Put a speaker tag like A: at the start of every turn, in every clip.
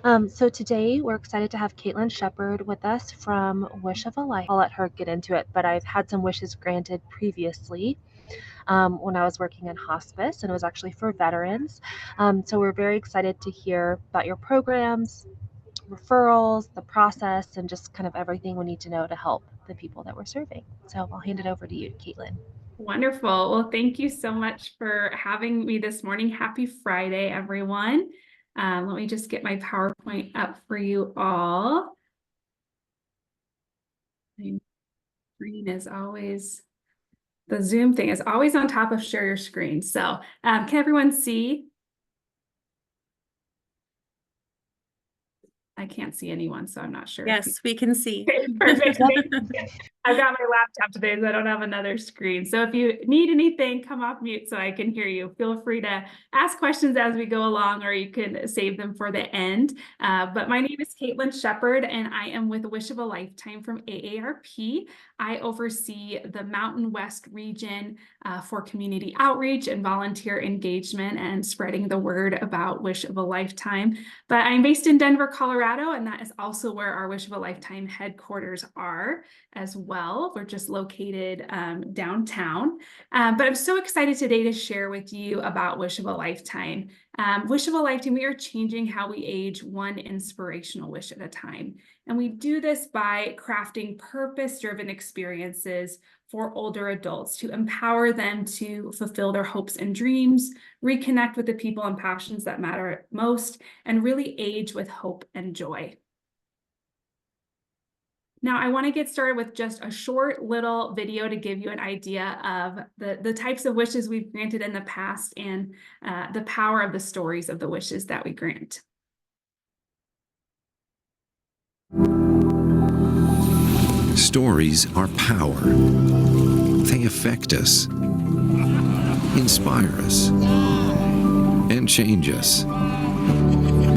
A: So today we're excited to have Caitlin Shepherd with us from Wish of a Life. I'll let her get into it, but I've had some wishes granted previously when I was working in hospice, and it was actually for veterans. So we're very excited to hear about your programs, referrals, the process, and just kind of everything we need to know to help the people that we're serving. So I'll hand it over to you, Caitlin.
B: Wonderful. Well, thank you so much for having me this morning. Happy Friday, everyone. Let me just get my PowerPoint up for you all. My screen is always, the Zoom thing is always on top of share your screen. So can everyone see? I can't see anyone, so I'm not sure.
C: Yes, we can see.
B: Okay, perfect. I've got my laptop today, so I don't have another screen. So if you need anything, come off mute so I can hear you. Feel free to ask questions as we go along, or you can save them for the end. But my name is Caitlin Shepherd, and I am with Wish of a Lifetime from AARP. I oversee the Mountain West region for community outreach and volunteer engagement and spreading the word about Wish of a Lifetime. But I'm based in Denver, Colorado, and that is also where our Wish of a Lifetime headquarters are as well. We're just located downtown. But I'm so excited today to share with you about Wish of a Lifetime. Wish of a Lifetime, we are changing how we age one inspirational wish at a time. And we do this by crafting purpose-driven experiences for older adults to empower them to fulfill their hopes and dreams, reconnect with the people and passions that matter most, and really age with hope and joy. Now, I want to get started with just a short little video to give you an idea of the types of wishes we've granted in the past and the power of the stories of the wishes that we grant.
D: Stories are power. They affect us, inspire us, and change us.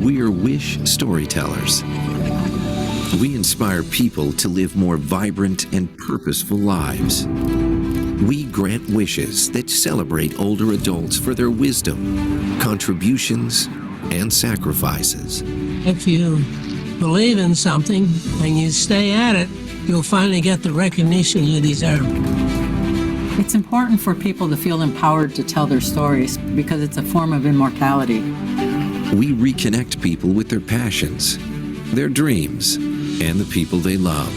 D: We are Wish storytellers. We inspire people to live more vibrant and purposeful lives. We grant wishes that celebrate older adults for their wisdom, contributions, and sacrifices.
E: If you believe in something and you stay at it, you'll finally get the recognition you deserve.
F: It's important for people to feel empowered to tell their stories because it's a form of immortality.
D: We reconnect people with their passions, their dreams, and the people they love.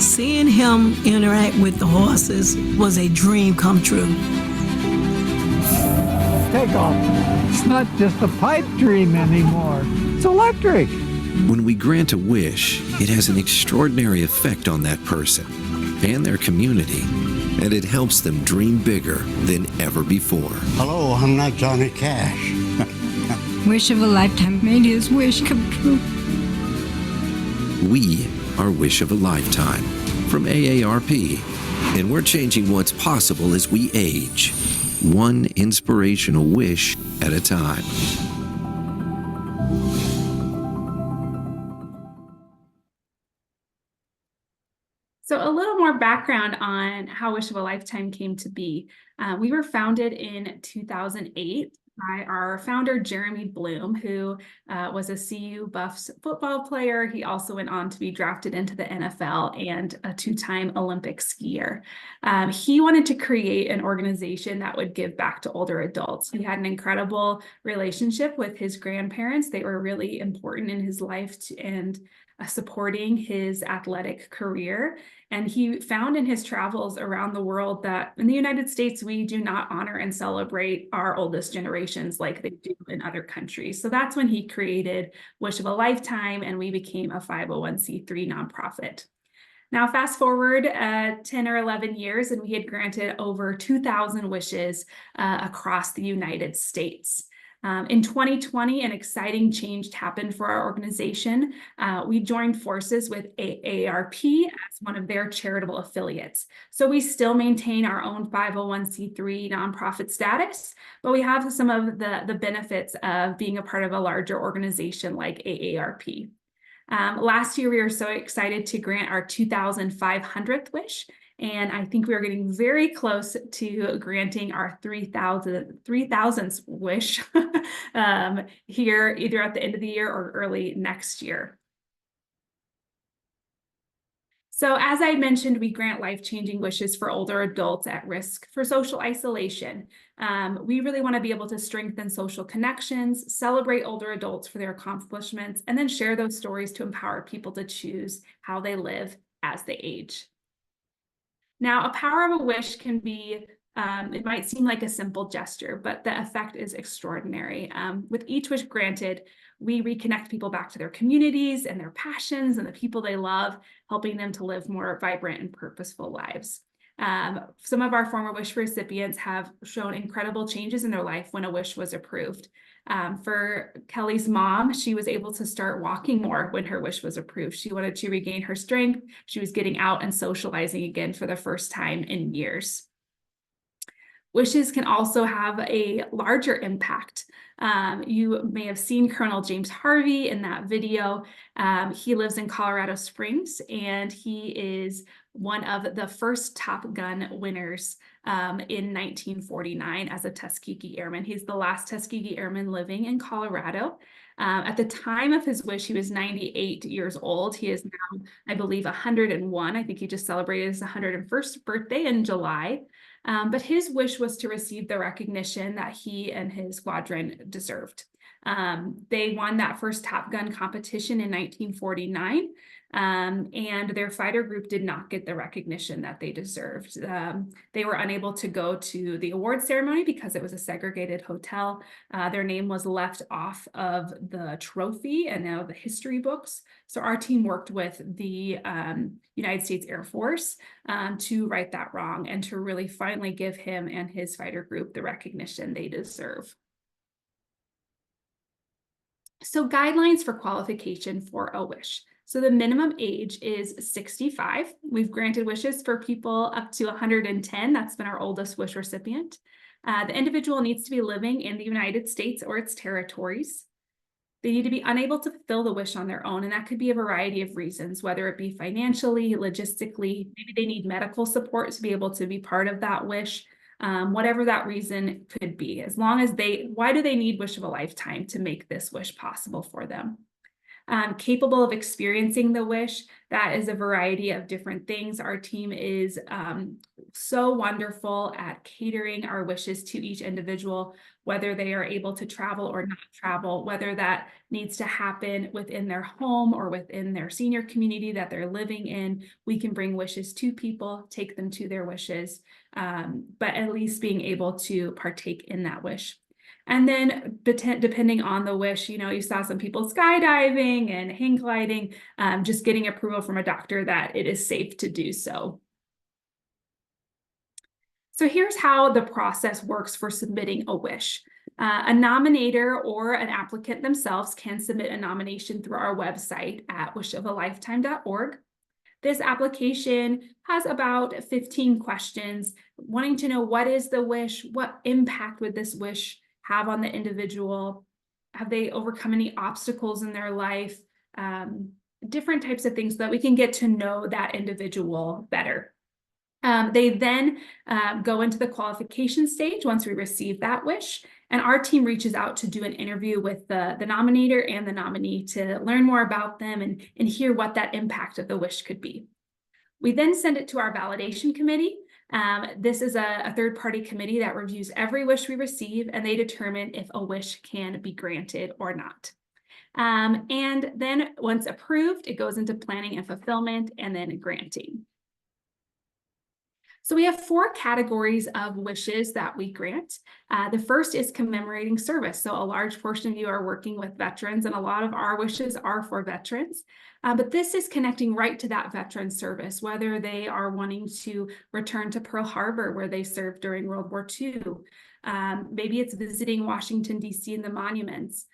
G: Seeing him interact with the horses was a dream come true.
H: Take off. It's not just a pipe dream anymore. It's electric.
D: When we grant a wish, it has an extraordinary effect on that person and their community, and it helps them dream bigger than ever before.
I: Hello, I'm not Johnny Cash.
J: Wish of a Lifetime made his wish come true.
D: We are Wish of a Lifetime from AARP, and we're changing what's possible as we age, one inspirational wish at a time.
B: So a little more background on how Wish of a Lifetime came to be. We were founded in 2008 by our founder, Jeremy Bloom, who was a CU Buffs football player. He also went on to be drafted into the NFL and a two-time Olympic skier. He wanted to create an organization that would give back to older adults. He had an incredible relationship with his grandparents. They were really important in his life and supporting his athletic career. And he found in his travels around the world that in the United States, we do not honor and celebrate our oldest generations like they do in other countries. So that's when he created Wish of a Lifetime, and we became a 501c3 nonprofit. Now, fast forward 10 or 11 years, and we had granted over 2,000 wishes across the United States. In 2020, an exciting change happened for our organization. We joined forces with AARP as one of their charitable affiliates. So we still maintain our own 501c3 nonprofit status, but we have some of the benefits of being a part of a larger organization like AARP. Last year, we were so excited to grant our 2,500th wish, And I think we are getting very close to granting our 3,000th wish here, either at the end of the year or early next year. So as I mentioned, we grant life-changing wishes for older adults at risk for social isolation. We really want to be able to strengthen social connections, celebrate older adults for their accomplishments, and then share those stories to empower people to choose how they live as they age. Now, a power of a wish can be, it might seem like a simple gesture, but the effect is extraordinary. With each wish granted, we reconnect people back to their communities and their passions and the people they love, helping them to live more vibrant and purposeful lives. Some of our former wish recipients have shown incredible changes in their life when a wish was approved. For Kelly's mom, she was able to start walking more when her wish was approved. She wanted to regain her strength. She was getting out and socializing again for the first time in years. Wishes can also have a larger impact. You may have seen Colonel James Harvey in that video. He lives in Colorado Springs, and he is one of the first Top Gun winners in 1949 as a Tuskegee Airman. He's the last Tuskegee Airman living in Colorado. At the time of his wish, he was 98 years old. He is now, I believe, 101. I think he just celebrated his 101st birthday in July. But his wish was to receive the recognition that he and his squadron deserved. They won that first Top Gun competition in 1949, and their fighter group did not get the recognition that they deserved. They were unable to go to the award ceremony because it was a segregated hotel. Their name was left off of the trophy and now the history books. So our team worked with the United States Air Force to right that wrong and to really finally give him and his fighter group the recognition they deserve. So guidelines for qualification for a wish. So the minimum age is 65. We've granted wishes for people up to 110. That's been our oldest wish recipient. The individual needs to be living in the United States or its territories. They need to be unable to fulfill the wish on their own, and that could be a variety of reasons, whether it be financially, logistically, maybe they need medical support to be able to be part of that wish. Whatever that reason could be, as long as why do they need wish of a lifetime to make this wish possible for them? Capable of experiencing the wish, that is a variety of different things. Our team is so wonderful at catering our wishes to each individual, whether they are able to travel or not travel, whether that needs to happen within their home or within their senior community that they're living in. We can bring wishes to people, take them to their wishes, but at least being able to partake in that wish. And then depending on the wish, you saw some people skydiving and hang gliding, just getting approval from a doctor that it is safe to do so. So here's how the process works for submitting a wish. A nominator or an applicant themselves can submit a nomination through our website at wishofalifetime.org. This application has about 15 questions, wanting to know what is the wish, what impact would this wish have on the individual, have they overcome any obstacles in their life, different types of things so that we can get to know that individual better. They then go into the qualification stage once we receive that wish, and our team reaches out to do an interview with the nominator and the nominee to learn more about them and hear what that impact of the wish could be. We then send it to our validation committee. This is a third-party committee that reviews every wish we receive, and they determine if a wish can be granted or not. And then once approved, it goes into planning and fulfillment and then granting. So we have 4 categories of wishes that we grant. The first is commemorating service. So a large portion of you are working with veterans, and a lot of our wishes are for veterans. But this is connecting right to that veteran service, whether they are wanting to return to Pearl Harbor where they served during World War II. Maybe it's visiting Washington, D.C. and the monuments.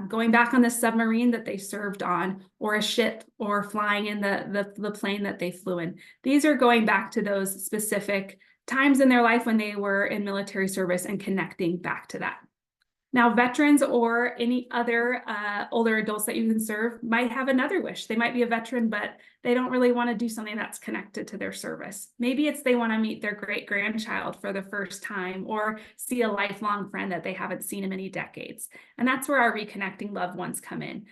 B: Going back on the submarine that they served on, or a ship, or flying in the plane that they flew in. These are going back to those specific times in their life when they were in military service and connecting back to that. Now, veterans or any other older adults that you can serve might have another wish. They might be a veteran, but they don't really want to do something that's connected to their service. Maybe it's they want to meet their great-grandchild for the first time or see a lifelong friend that they haven't seen in many decades. And that's where our Reconnecting Loved Ones come in,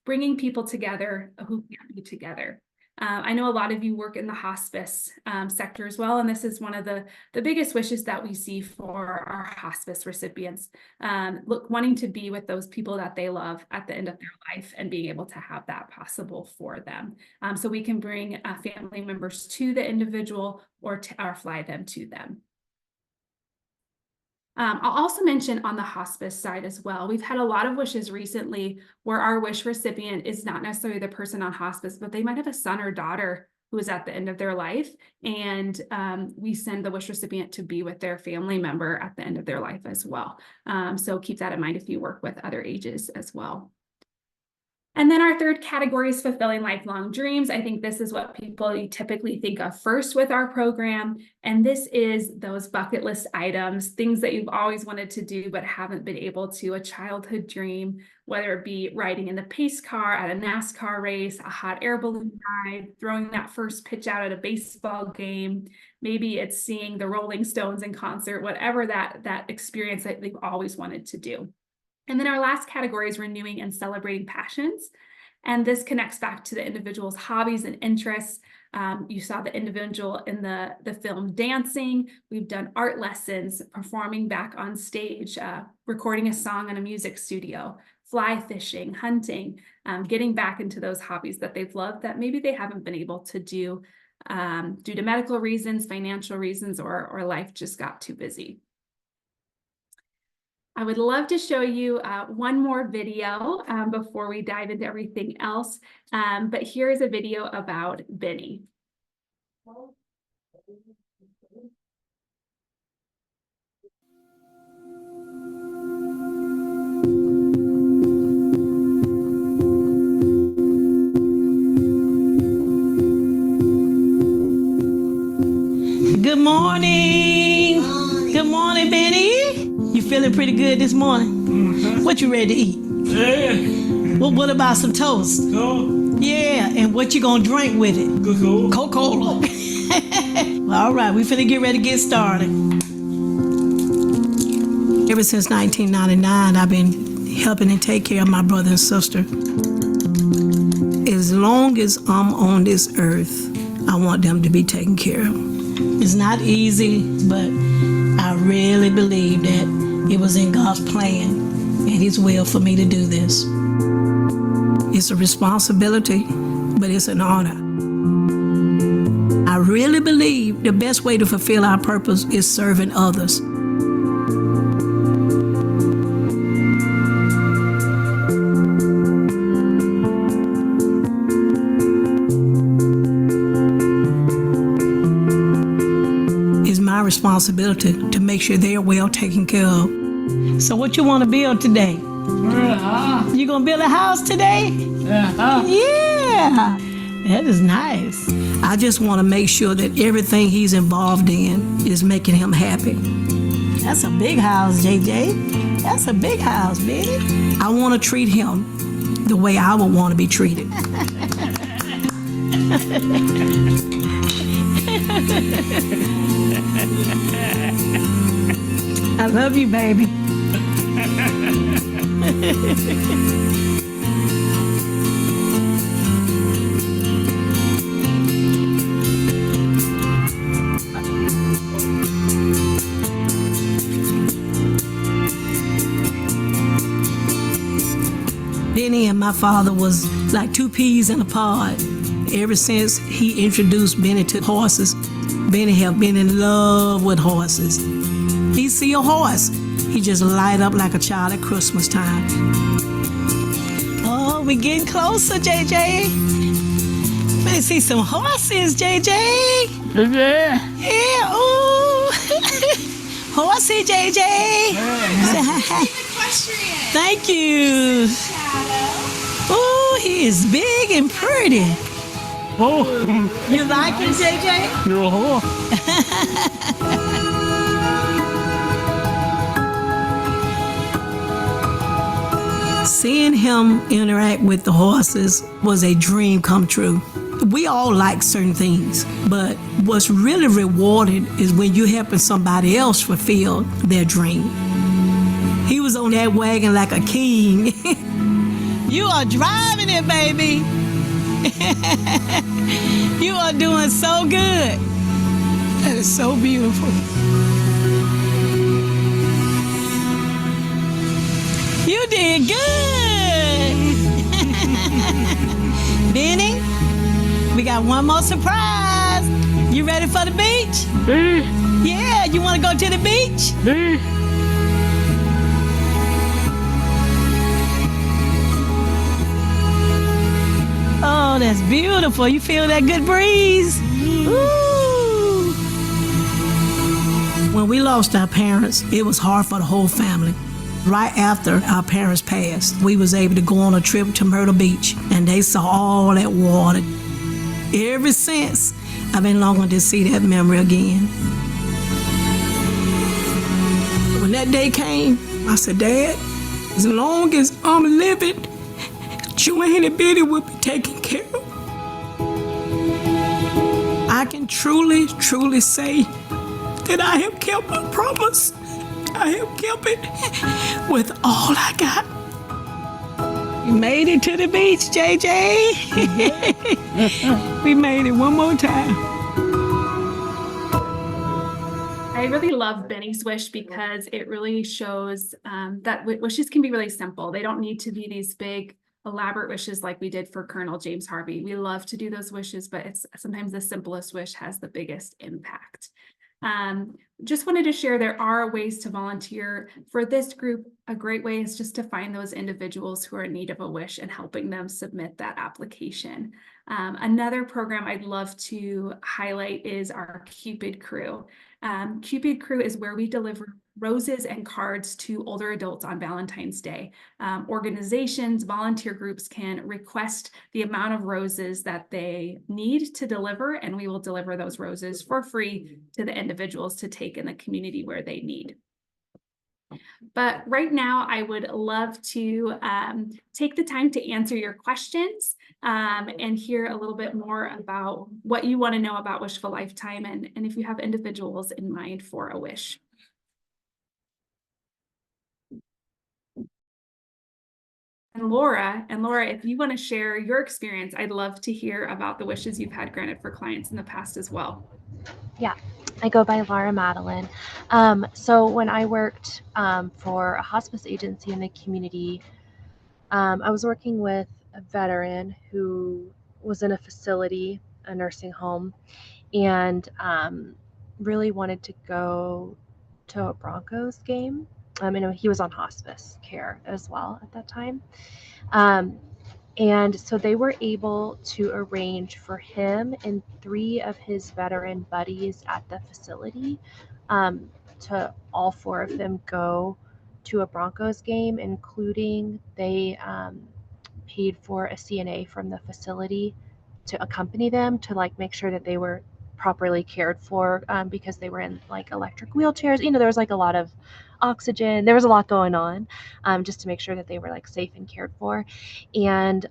B: bringing people together who can't be together. I know a lot of you work in the hospice sector as well, and this is one of the biggest wishes that we see for our hospice recipients. Wanting to be with those people that they love at the end of their life and being able to have that possible for them. So we can bring family members to the individual or fly them to them. I'll also mention on the hospice side as well, we've had a lot of wishes recently where our wish recipient is not necessarily the person on hospice, but they might have a son or daughter who is at the end of their life. And we send the wish recipient to be with their family member at the end of their life as well. So keep that in mind if you work with other ages as well. And then our third category is fulfilling lifelong dreams. I think this is what people typically think of first with our program. And this is those bucket list items, things that you've always wanted to do but haven't been able to, a childhood dream, whether it be riding in the pace car at a NASCAR race, a hot air balloon ride, throwing that first pitch out at a baseball game. Maybe it's seeing the Rolling Stones in concert, whatever that experience that they've always wanted to do. And then our last category is renewing and celebrating passions. And this connects back to the individual's hobbies and interests. You saw the individual in the film dancing. We've done art lessons, performing back on stage, recording a song in a music studio, fly fishing, hunting, getting back into those hobbies that they've loved that maybe they haven't been able to do due to medical reasons, financial reasons, or life just got too busy. I would love to show you one more video before we dive into everything else. But here is a video about Benny.
G: Good morning. Good morning, Benny. You feeling pretty good this morning? Mm-hmm. What you ready to eat? Yeah. What about some toast? No. Yeah, and what you gonna drink with it? Coca-Cola. Coca-Cola. All right, we finna get ready to get started. Ever since 1999, I've been helping and take care of my brother and sister. As long as I'm on this earth, I want them to be taken care of. It's not easy, but I really believe that it was in God's plan and His will for me to do this. It's a responsibility, but it's an honor. I really believe the best way to fulfill our purpose is serving others. Responsibility to make sure they're well taken care of. So what you want to build today? You gonna build a house today? Yeah, that is nice. I just want to make sure that everything he's involved in is making him happy. That's a big house, JJ. That's a big house, baby. I want to treat him the way I would want to be treated. I love you, baby. Benny and my father was like two peas in a pod. Ever since he introduced Benny to horses, Benny have been in love with horses. He see a horse, he just light up like a child at Christmas time. Oh, we getting closer, JJ. Let me see some horses, JJ. Yeah. Yeah, ooh. Horsey, JJ. Thank you. Ooh, he is big and pretty. Oh. You like him, JJ? No. Seeing him interact with the horses was a dream come true. We all like certain things, but what's really rewarding is when you're helping somebody else fulfill their dream. He was on that wagon like a king. You are driving it, baby. You are doing so good. That is so beautiful. You did good. Benny, we got one more surprise. You ready for the beach? Yeah, you want to go to the beach? Oh, that's beautiful. You feel that good breeze? Ooh. When we lost our parents, it was hard for the whole family. Right after our parents passed, we was able to go on a trip to Myrtle Beach, and they saw all that water. Ever since, I've been longing to see that memory again. When that day came, I said, Dad, as long as I'm living, Joanne and Betty will be taken care of. I can truly, truly say that I have kept my promise. I have kept it with all I got. We made it to the beach, JJ. We made it one more time.
B: I really love Benny's wish because it really shows that wishes can be really simple. They don't need to be these big, elaborate wishes like we did for Colonel James Harvey. We love to do those wishes, but it's sometimes the simplest wish has the biggest impact. Just wanted to share there are ways to volunteer for this group. A great way is just to find those individuals who are in need of a wish and helping them submit that application. Another program I'd love to highlight is our Cupid Crew. Cupid Crew is where we deliver roses and cards to older adults on Valentine's Day. Organizations, volunteer groups can request the amount of roses that they need to deliver, and we will deliver those roses for free to the individuals to take in the community where they need. But right now, I would love to take the time to answer your questions and hear a little bit more about what you want to know about Wish of a Lifetime and if you have individuals in mind for a wish. And Laura, if you want to share your experience, I'd love to hear about the wishes you've had granted for clients in the past as well.
A: Yeah, I go by Laura Madeline. So when I worked for a hospice agency in the community, I was working with a veteran who was in a facility, a nursing home, and really wanted to go to a Broncos game. And he was on hospice care as well at that time. And so they were able to arrange for him and 3 of his veteran buddies at the facility to all 4 of them go to a Broncos game, including they paid for a CNA from the facility to accompany them to like make sure that they were properly cared for because they were in like electric wheelchairs. There was like a lot of oxygen. There was a lot going on just to make sure that they were like safe and cared for. And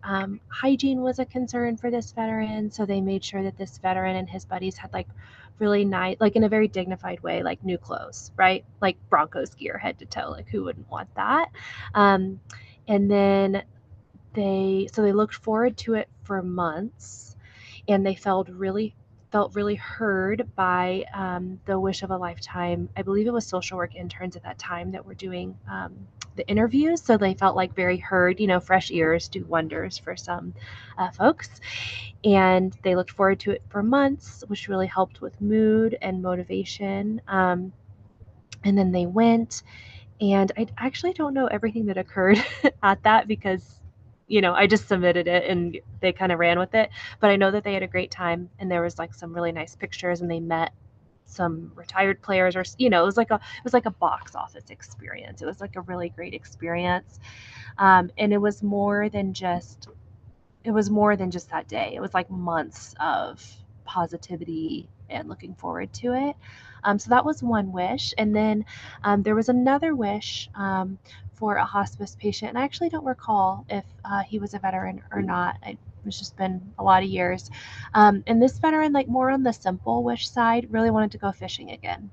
A: hygiene was a concern for this veteran. So they made sure that this veteran and his buddies had like really nice, like in a very dignified way, like new clothes, right? Like Broncos gear head to toe, like who wouldn't want that? And then they looked forward to it for months, and they felt really heard by the Wish of a Lifetime. I believe it was social work interns at that time that were doing the interviews. So they felt like very heard. Fresh ears do wonders for some folks. And they looked forward to it for months, which really helped with mood and motivation. And then they went, and I actually don't know everything that occurred at that because I just submitted it and they kind of ran with it. But I know that they had a great time, and there was like some really nice pictures, and they met some retired players, or it was like a box office experience. It was like a really great experience, and it was more than just that day. It was like months of positivity and looking forward to it. So that was one wish. And then there was another wish for a hospice patient. And I actually don't recall if he was a veteran or not. It's just been a lot of years. And this veteran, like more on the simple wish side, really wanted to go fishing again.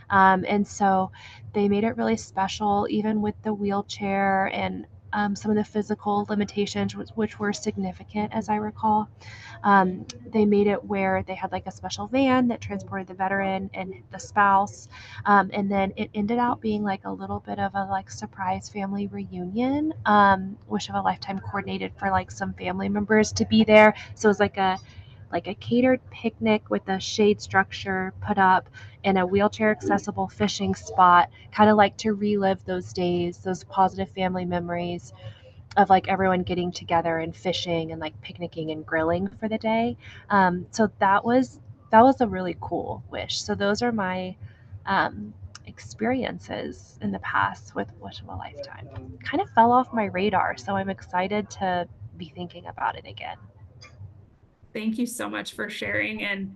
A: And so they made it really special, even with the wheelchair and some of the physical limitations, which were significant, as I recall. They made it where they had like a special van that transported the veteran and the spouse. And then it ended up being like a little bit of a like surprise family reunion. Wish of a Lifetime coordinated for like some family members to be there. So it was like a catered picnic with a shade structure put up in a wheelchair accessible fishing spot, kind of like to relive those days, those positive family memories of like everyone getting together and fishing and like picnicking and grilling for the day. So that was a really cool wish. So those are my experiences in the past with Wish of a Lifetime. Kind of fell off my radar, so I'm excited to be thinking about it again.
B: Thank you so much for sharing and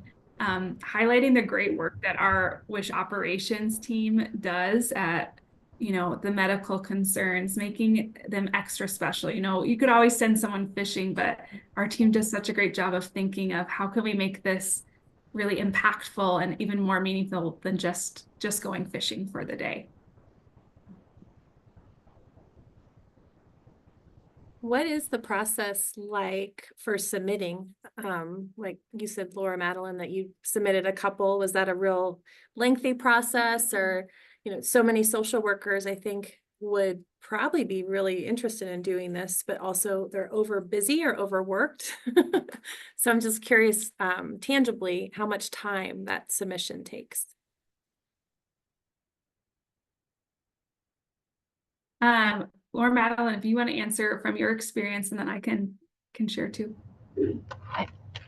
B: highlighting the great work that our Wish operations team does at, the medical concerns, making them extra special. You could always send someone fishing, but our team does such a great job of thinking of how can we make this really impactful and even more meaningful than just going fishing for the day.
C: What is the process like for submitting? Like you said, Laura Madeline, that you submitted a couple. Was that a real lengthy process? Or, so many social workers, I think, would probably be really interested in doing this, but also they're over busy or overworked. So I'm just curious, tangibly, how much time that submission takes.
B: Laura Madeline, if you want to answer from your experience, and then I can share too.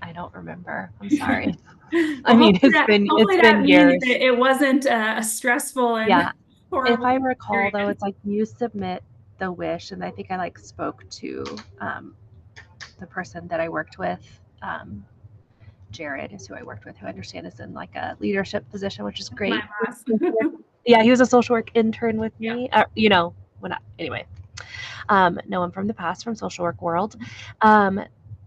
A: I don't remember. I'm sorry.
B: Well,
A: I mean, it's been years.
B: It wasn't a stressful and horrible.
A: If I recall, though, it's like you submit the wish, and I think I like spoke to the person that I worked with. Jared is who I worked with, who I understand is in like a leadership position, which is great.
B: My boss.
A: Yeah, he was a social work intern with me. Anyway, know him from the past, from social work world.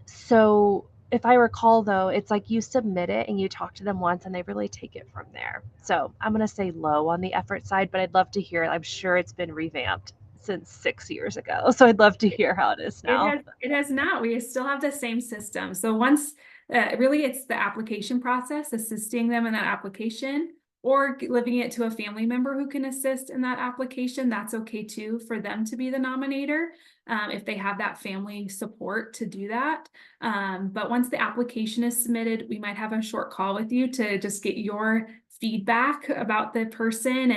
A: So if I recall, though, it's like you submit it and you talk to them once and they really take it from there. So I'm going to say low on the effort side, but I'd love to hear. I'm sure it's been revamped since 6 years ago. So I'd love to hear how it is now.
B: It has not. We still have the same system. So once really it's the application process, assisting them in that application, or leaving it to a family member who can assist in that application. That's okay too, for them to be the nominator, if they have that family support to do that. But once the application is submitted, we might have a short call with you to just get your feedback about the person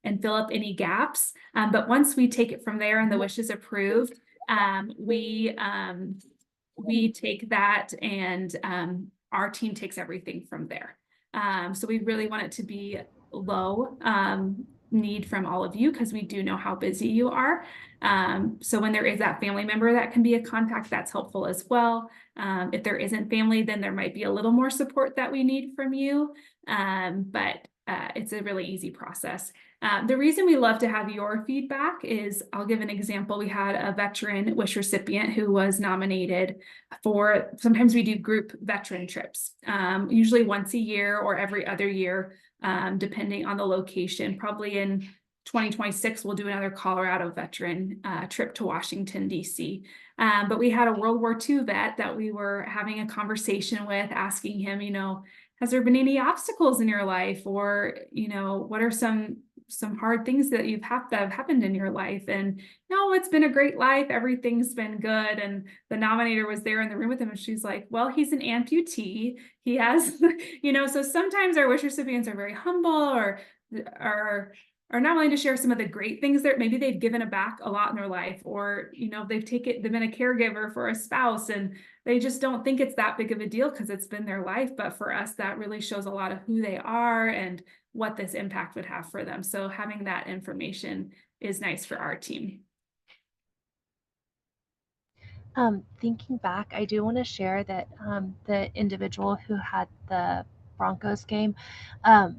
B: and fill up any gaps. But once we take it from there and the wish is approved, we take that and our team takes everything from there. So we really want it to be low need from all of you, because we do know how busy you are. So when there is that family member that can be a contact, that's helpful as well. If there isn't family, then there might be a little more support that we need from you. But it's a really easy process. The reason we love to have your feedback is, I'll give an example. We had a veteran wish recipient who was nominated for, sometimes we do group veteran trips, usually once a year or every other year, depending on the location. Probably in 2026, we'll do another Colorado veteran trip to Washington, D.C. But we had a World War II vet that we were having a conversation with, asking him, has there been any obstacles in your life? Or, what are some hard things that have happened in your life? And no, it's been a great life. Everything's been good. And the nominator was there in the room with him, and she's like, well, he's an amputee. He has, so sometimes our wish recipients are very humble or are not willing to share some of the great things that maybe they've given back a lot in their life, or, they've been a caregiver for a spouse and they just don't think it's that big of a deal because it's been their life. But for us, that really shows a lot of who they are and what this impact would have for them. So having that information is nice for our team.
A: Thinking back, I do want to share that the individual who had the Broncos game, um,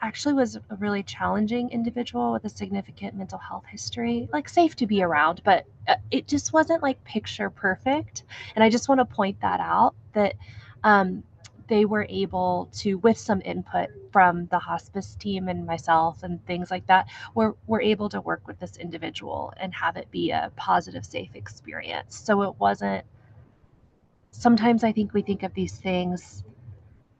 A: actually was a really challenging individual with a significant mental health history, like safe to be around, but it just wasn't like picture perfect. And I just want to point that out that um, they were able to, with some input from the hospice team and myself and things like that, we're able to work with this individual and have it be a positive, safe experience. So it wasn't, sometimes I think we think of these things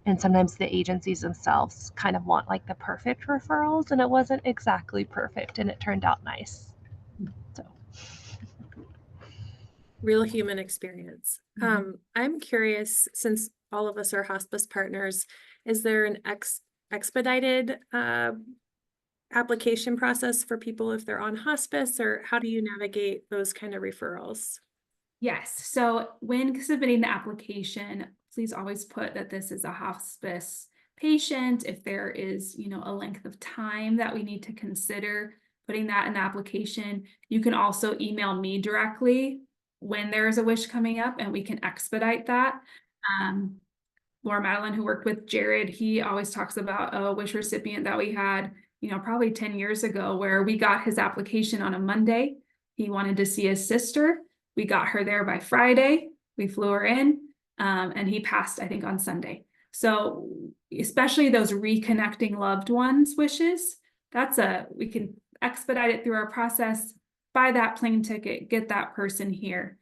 A: and sometimes the agencies themselves kind of want like the perfect referrals, and it wasn't exactly perfect, and it turned out nice. So
C: Real human experience.
B: Mhm.
C: I'm curious, since all of us are hospice partners, is there an expedited application process for people if they're on hospice, or how do you navigate those kind of referrals?
B: Yes, so when submitting the application, please always put that this is a hospice patient. If there is, a length of time that we need to consider putting that in the application, you can also email me directly when there is a wish coming up and we can expedite that. Um, Laura Madeline, who worked with Jared, he always talks about a wish recipient that we had, probably 10 years ago, where we got his application on a Monday. He wanted to see his sister. We got her there by Friday. We flew her in, and he passed, I think, on Sunday. So especially those reconnecting loved ones wishes, we can expedite it through our process, buy that plane ticket, get that person here.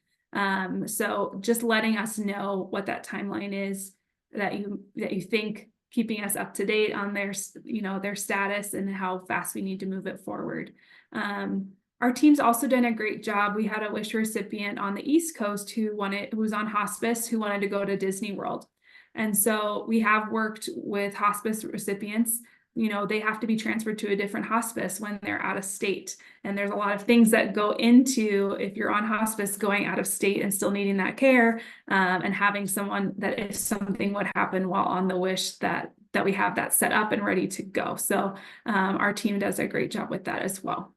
B: So just letting us know what that timeline is that you think, keeping us up to date on their status and how fast we need to move it forward. Our team's also done a great job. We had a wish recipient on the East Coast who was on hospice, who wanted to go to Disney World. And so we have worked with hospice recipients. They have to be transferred to a different hospice when they're out of state. And there's a lot of things that go into, if you're on hospice, going out of state and still needing that care, and having someone that if something would happen while on the wish, that we have that set up and ready to go. So our team does a great job with that as well.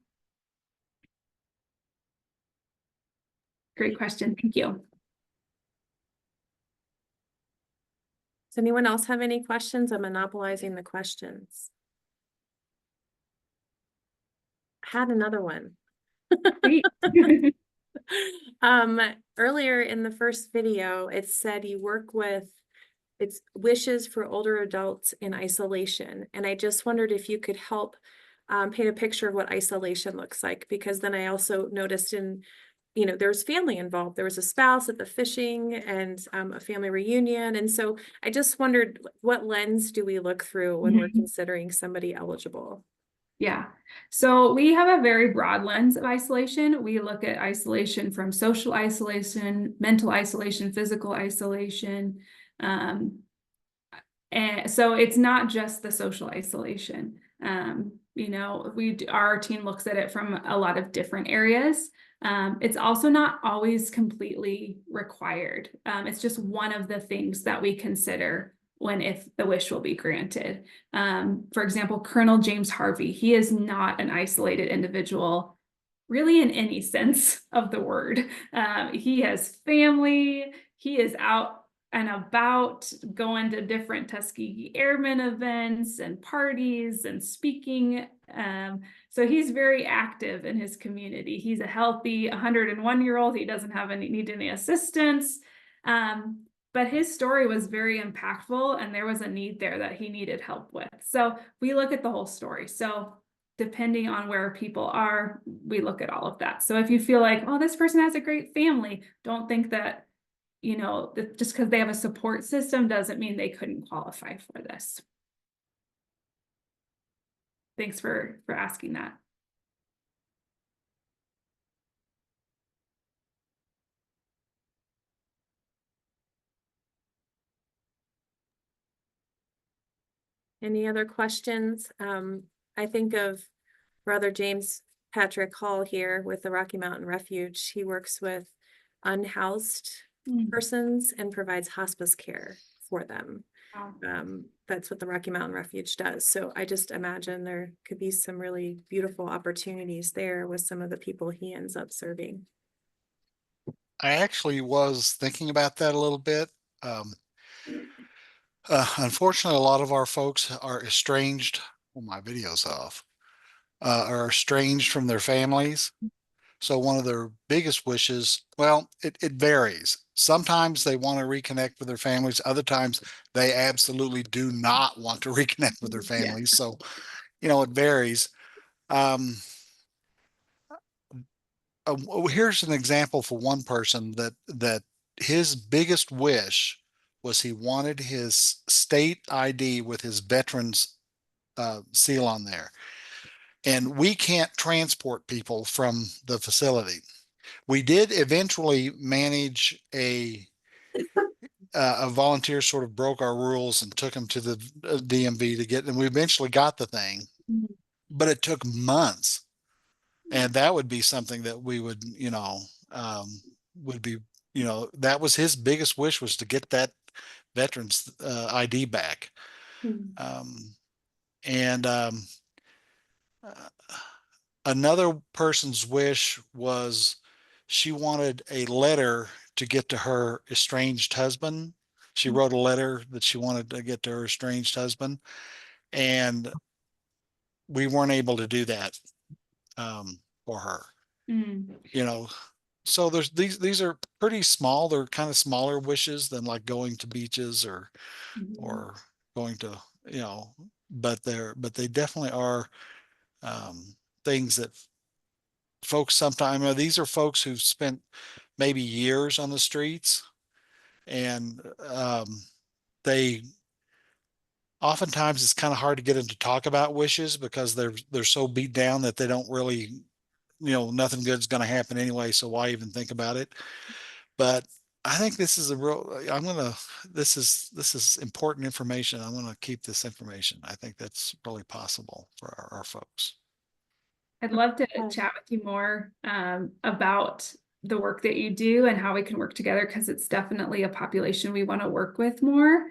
B: Great question. Thank you.
C: Does anyone else have any questions? I'm monopolizing the questions. I had another one. Earlier in the first video, it said you work with wishes for older adults in isolation. And I just wondered if you could help paint a picture of what isolation looks like, because then I also noticed there's family involved. There was a spouse at the fishing and a family reunion. And so I just wondered, what lens do we look through when we're considering somebody eligible?
B: Yeah. So we have a very broad lens of isolation. We look at isolation from social isolation, mental isolation, physical isolation. And so it's not just the social isolation. Our team looks at it from a lot of different areas. It's also not always completely required. It's just one of the things that we consider if the wish will be granted. For example, Colonel James Harvey, he is not an isolated individual, really in any sense of the word. He has family, he is out and about, going to different Tuskegee Airmen events and parties and speaking. So he's very active in his community. He's a healthy 101-year-old. He doesn't need any assistance. But his story was very impactful, and there was a need there that he needed help with. So we look at the whole story. So depending on where people are, we look at all of that. So if you feel like, oh, this person has a great family, don't think that, just because they have a support system doesn't mean they couldn't qualify for this. Thanks for asking that.
C: Any other questions? I think of Brother James Patrick Hall here with the Rocky Mountain Refuge. He works with unhoused persons and provides hospice care for them.
B: Wow.
C: That's what the Rocky Mountain Refuge does. So I just imagine there could be some really beautiful opportunities there with some of the people he ends up serving.
K: I actually was thinking about that a little bit.
I: Unfortunately, a lot of our folks are estranged. Well, my video's off. Are estranged from their families. So one of their biggest wishes, well, it varies. Sometimes they want to reconnect with their families. Other times they absolutely do not want to reconnect with their
B: Yeah.
I: families. So, it varies. Um, Here's an example for one person that his biggest wish was he wanted his state ID with his veterans seal on there. And we can't transport people from the facility. We did eventually manage a volunteer sort of broke our rules and took him to the DMV to get, and we eventually got the thing, but it took months. And that would be something that we would, would be, that was his biggest wish, was to get that veterans ID back. And another person's wish was she wanted a letter to get to her estranged husband. She wrote a letter that she wanted to get to her estranged husband, and we weren't able to do that for her. So there's these are pretty small. They're kind of smaller wishes than like going to beaches or going to, but they definitely are things that folks sometimes, these are folks who've spent maybe years on the streets, and they oftentimes, it's kind of hard to get them to talk about wishes because they're so beat down that they don't really, nothing good's going to happen anyway, so why even think about it? But I think this is this is important information. I want to keep this information. I think that's really possible for our folks.
B: I'd love to chat with you more about the work that you do and how we can work together, because it's definitely a population we want to work with more.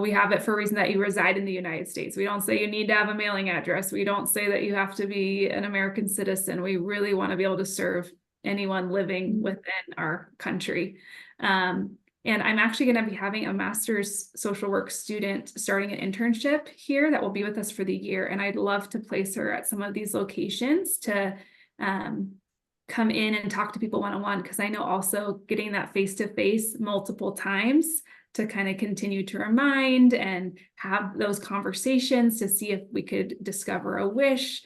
B: We have it for a reason that you reside in the United States. We don't say you need to have a mailing address. We don't say that you have to be an American citizen. We really want to be able to serve anyone living within our country. And I'm actually going to be having a master's social work student starting an internship here that will be with us for the year. And I'd love to place her at some of these locations to come in and talk to people one-on-one, because I know also getting that face-to-face multiple times to kind of continue to remind and have those conversations to see if we could discover a wish,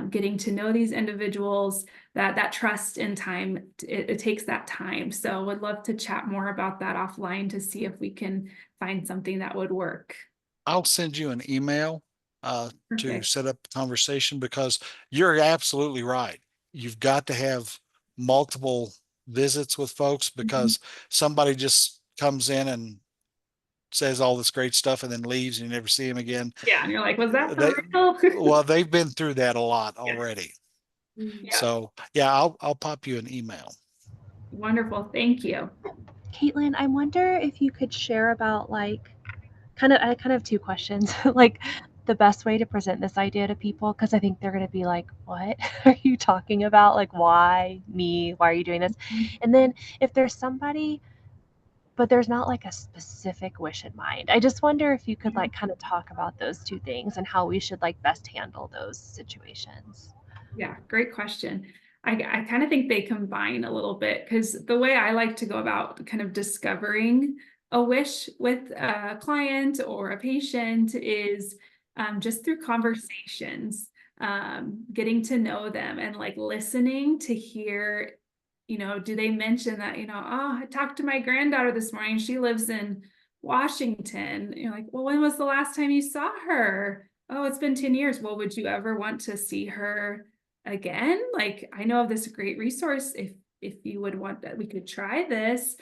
B: getting to know these individuals, that trust and time, it takes that time. So would love to chat more about that offline to see if we can find something that would work.
I: I'll send you an email to set up the conversation, because you're absolutely right. You've got to have multiple visits with folks, because somebody just comes in and says all this great stuff and then leaves and you never see him again.
B: Yeah, and you're like, was that for real?
I: Well, they've been through that a lot already.
B: Yeah.
I: So yeah, I'll pop you an email.
B: Wonderful, thank you.
A: Caitlin, I wonder if you could share about I kind of have two questions, like the best way to present this idea to people, because I think they're going to be like, what are you talking about? Like, why me? Why are you doing this? And then if there's somebody, but there's not like a specific wish in mind, I just wonder if you could kind of talk about those two things and how we should best handle those situations.
B: Yeah, great question. I kind of think they combine a little bit, because the way I like to go about kind of discovering a wish with a client or a patient is just through conversations, getting to know them and listening to hear, do they mention that, oh, I talked to my granddaughter this morning, she lives in Washington. You're like, well, when was the last time you saw her? Oh, it's been 10 years. Well, would you ever want to see her again? I know of this great resource if you would want that, we could try this.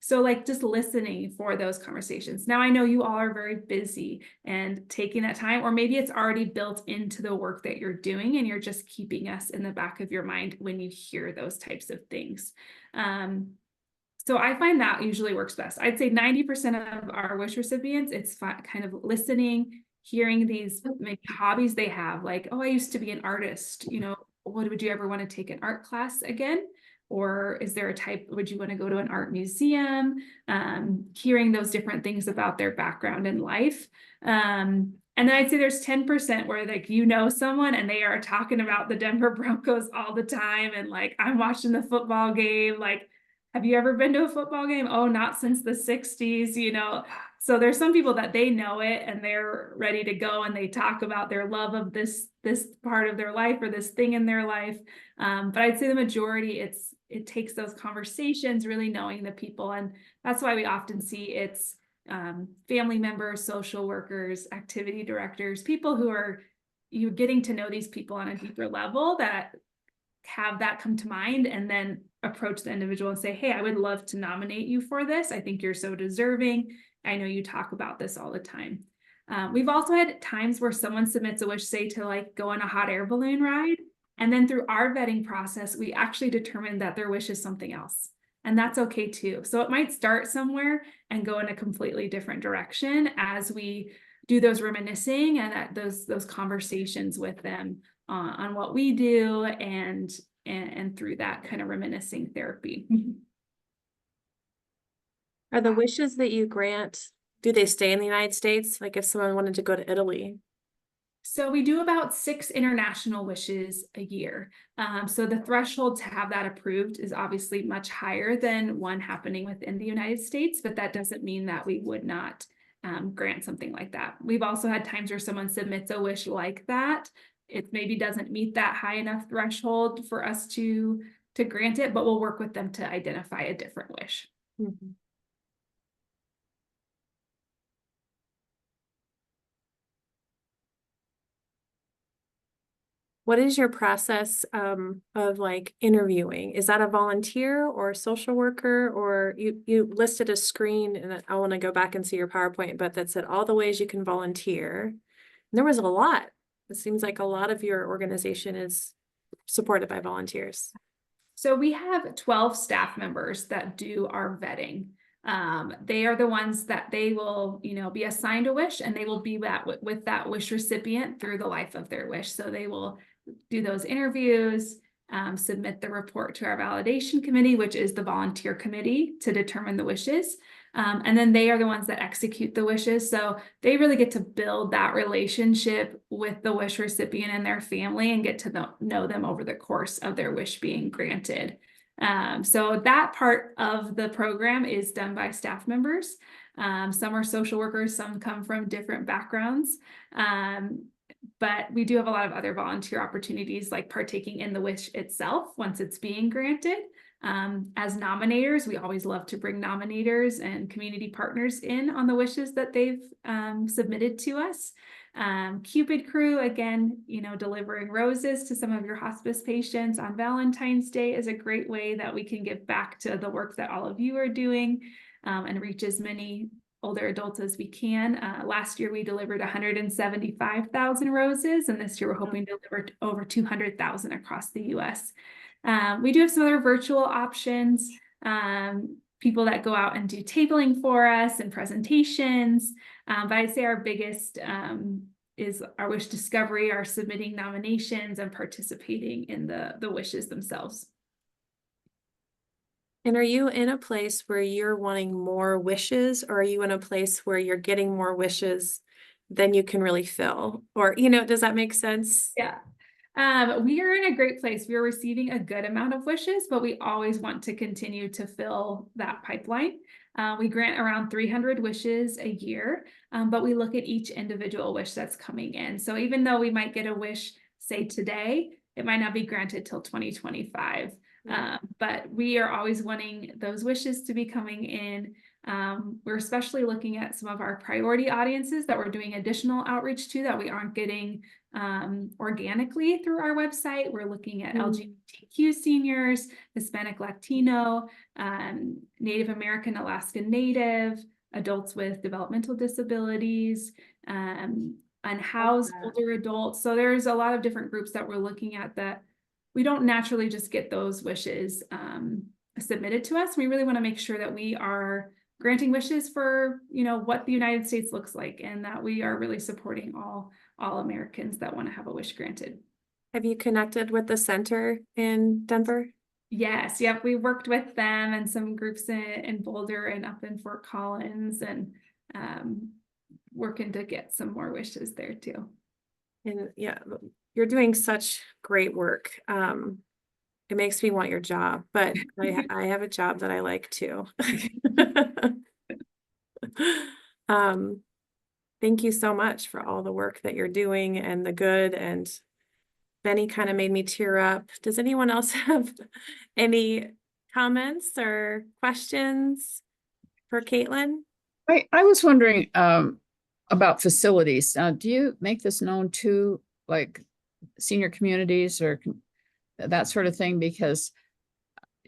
B: So just listening for those conversations. Now I know you all are very busy, and taking that time, or maybe it's already built into the work that you're doing and you're just keeping us in the back of your mind when you hear those types of things. So I find that usually works best. I'd say 90% of our wish recipients, it's kind of listening, hearing these maybe hobbies they have, like, oh, I used to be an artist, would you ever want to take an art class again? or is there a type, would you want to go to an art museum? Hearing those different things about their background in life. And then I'd say there's 10% where like, you know, someone and they are talking about the Denver Broncos all the time. And like, I'm watching the football game. Like, have you ever been to a football game? Oh, not since the 60s, you know? So there's some people that they know it and they're ready to go and they talk about their love of this part of their life or this thing in their life. But I'd say the majority, it takes those conversations, really knowing the people. And that's why we often see it's family members, social workers, activity directors, people who are, you're getting to know these people on a deeper level that have that come to mind, and then approach the individual and say, hey, I would love to nominate you for this. I think you're so deserving. I know you talk about this all the time. We've also had times where someone submits a wish, say to like go on a hot air balloon ride. And then through our vetting process, we actually determined that their wish is something else. And that's okay too. So it might start somewhere and go in a completely different direction as we do those reminiscing and those conversations with them on what we do and through that kind of reminiscing therapy.
C: Are the wishes that you grant, do they stay in the United States? Like if someone wanted to go to Italy?
B: So we do about 6 international wishes a year. So the threshold to have that approved is obviously much higher than one happening within the United States, but that doesn't mean that we would not grant something like that. We've also had times where someone submits a wish like that. It maybe doesn't meet that high enough threshold for us to grant it, but we'll work with them to identify a different wish.
C: Mm-hmm. What is your process of like interviewing? Is that a volunteer or a social worker, or you listed a screen, and I want to go back and see your PowerPoint, but that said all the ways you can volunteer. And there was a lot. It seems like a lot of your organization is supported by volunteers.
B: So we have 12 staff members that do our vetting. They are the ones that they will, you know, be assigned a wish, and they will be with that wish recipient through the life of their wish. So they will do those interviews, submit the report to our validation committee, which is the volunteer committee to determine the wishes. And then they are the ones that execute the wishes. So they really get to build that relationship with the wish recipient and their family and get to know them over the course of their wish being granted. So that part of the program is done by staff members. Some are social workers, some come from different backgrounds. But we do have a lot of other volunteer opportunities, like partaking in the wish itself once it's being granted. As nominators, we always love to bring nominators and community partners in on the wishes that they've submitted to us. Cupid Crew, again, you know, delivering roses to some of your hospice patients on Valentine's Day is a great way that we can give back to the work that all of you are doing and reach as many older adults as we can. Last year we delivered 175,000 roses, and this year we're hoping to deliver over 200,000 across the US. We do have some other virtual options, people that go out and do tabling for us and presentations, but I'd say our biggest is our wish discovery, our submitting nominations and participating in the wishes themselves.
C: And are you in a place where you're wanting more wishes, or are you in a place where you're getting more wishes than you can really fill? Or, you know, does that make sense?
B: Yeah. We are in a great place. We are receiving a good amount of wishes, but we always want to continue to fill that pipeline. We grant around 300 wishes a year, but we look at each individual wish that's coming in. So even though we might get a wish, say today, it might not be granted till 2025. But we are always wanting those wishes to be coming in. We're especially looking at some of our priority audiences that we're doing additional outreach to that we aren't getting organically through our website. We're looking at LGBTQ seniors, Hispanic Latino, Native American, Alaskan Native, adults with developmental disabilities, unhoused older adults. So there's a lot of different groups that we're looking at that we don't naturally just get those wishes submitted to us. We really want to make sure that we are granting wishes for, you know, what the United States looks like, and that we are really supporting all Americans that want to have a wish granted.
C: Have you connected with the center in Denver?
B: Yes, yep, we worked with them and some groups in Boulder and up in Fort Collins, and working to get some more wishes there too.
C: And yeah, you're doing such great work. It makes me want your job, but I have a job that I like too. Thank you so much for all the work that you're doing and the good, and Benny kind of made me tear up. Does anyone else have any comments or questions for Caitlin?
F: I was wondering about facilities. Do you make this known to like senior communities or that sort of thing? Because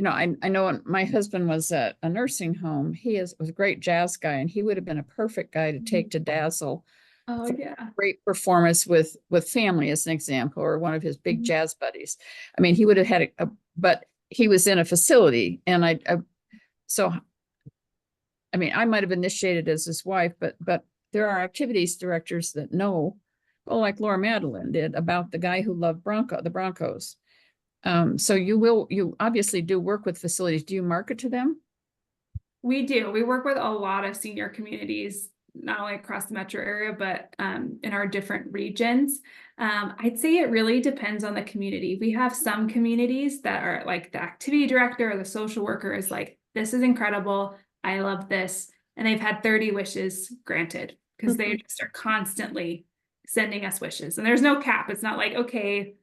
F: I know when my husband was at a nursing home, was a great jazz guy, and he would have been a perfect guy to take to Dazzle.
B: Oh yeah.
F: Great performance with family, as an example, or one of his big jazz buddies. I mean, he would have had but he was in a facility, and I might have initiated as his wife, but there are activities directors that know, well, like Laura Madeline did, about the guy who loved the Broncos. So you obviously do work with facilities. Do you market to them?
B: We do. We work with a lot of senior communities, not only across the metro area, but in our different regions. I'd say it really depends on the community. We have some communities that are like the activity director or the social worker is like, this is incredible. I love this. And they've had 30 wishes granted because they just are constantly sending us wishes. And there's no cap. It's not like, okay,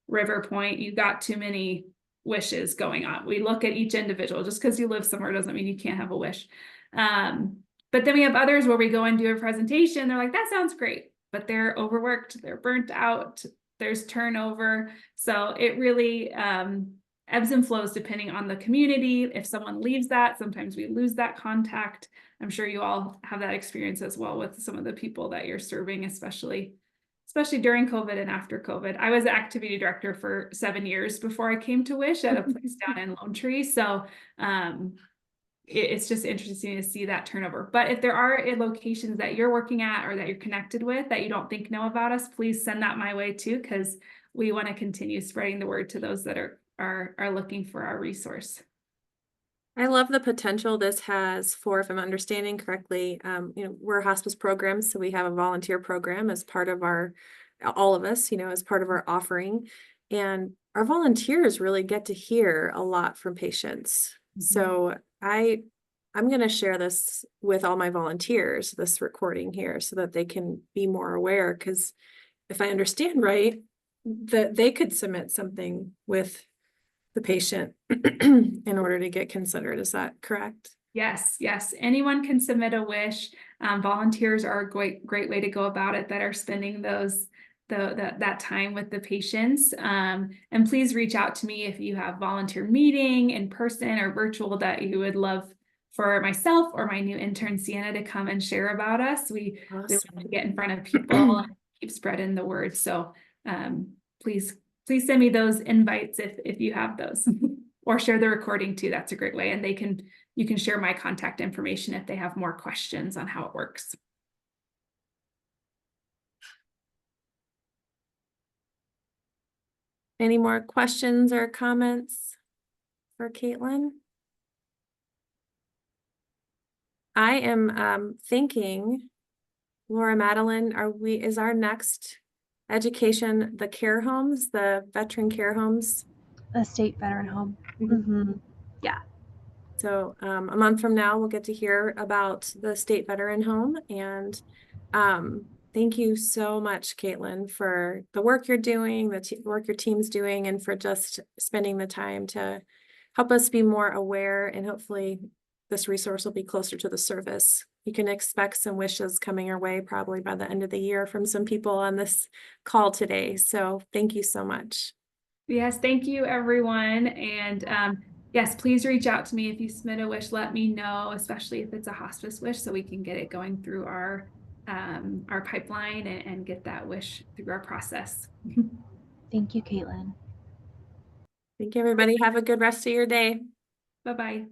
B: River Point, you got too many wishes going on. We look at each individual. Just because you live somewhere doesn't mean you can't have a wish. But then we have others where we go and do a presentation. They're like, that sounds great, but they're overworked, they're burnt out, there's turnover. So it really ebbs and flows depending on the community. If someone leaves that, sometimes we lose that contact. I'm sure you all have that experience as well with some of the people that you're serving, especially during COVID and after COVID. I was the activity director for 7 years before I came to Wish at a place down in Lone Tree. So it's just interesting to see that turnover. But if there are locations that you're working at or that you're connected with that you don't think know about us, please send that my way too, because we want to continue spreading the word to those that are looking for our resource.
C: I love the potential this has for, if I'm understanding correctly, we're a hospice program, so we have a volunteer program as part of all of us, as part of our offering. And our volunteers really get to hear a lot from patients. So I'm going to share this with all my volunteers, this recording here, so that they can be more aware. Because if I understand right, that they could submit something with the patient in order to get considered. Is that correct?
B: Yes. Anyone can submit a wish. Volunteers are a great way to go about it that are spending that time with the patients. And please reach out to me if you have volunteer meeting in person or virtual that you would love for myself or my new intern Sienna to come and share about us. We want to get in front of people and keep spreading the word. So please send me those invites if you have those, or share the recording too. That's a great way. And you can share my contact information if they have more questions on how it works.
C: Any more questions or comments for Caitlin? I am thinking, Laura Madeline, is our next education the care homes, the veteran care homes?
A: A state veteran home. Yeah.
C: So a month from now, we'll get to hear about the state veteran home. And thank you so much, Caitlin, for the work you're doing, the work your team's doing, and for just spending the time to help us be more aware. And hopefully this resource will be closer to the service. You can expect some wishes coming your way probably by the end of the year from some people on this call today. So thank you so much.
B: Yes, thank you, everyone. And yes, please reach out to me if you submit a wish. Let me know, especially if it's a hospice wish, so we can get it going through our pipeline and get that wish through our process.
A: Thank you, Caitlin.
C: Thank you, everybody. Have a good rest of your day.
B: Bye-bye.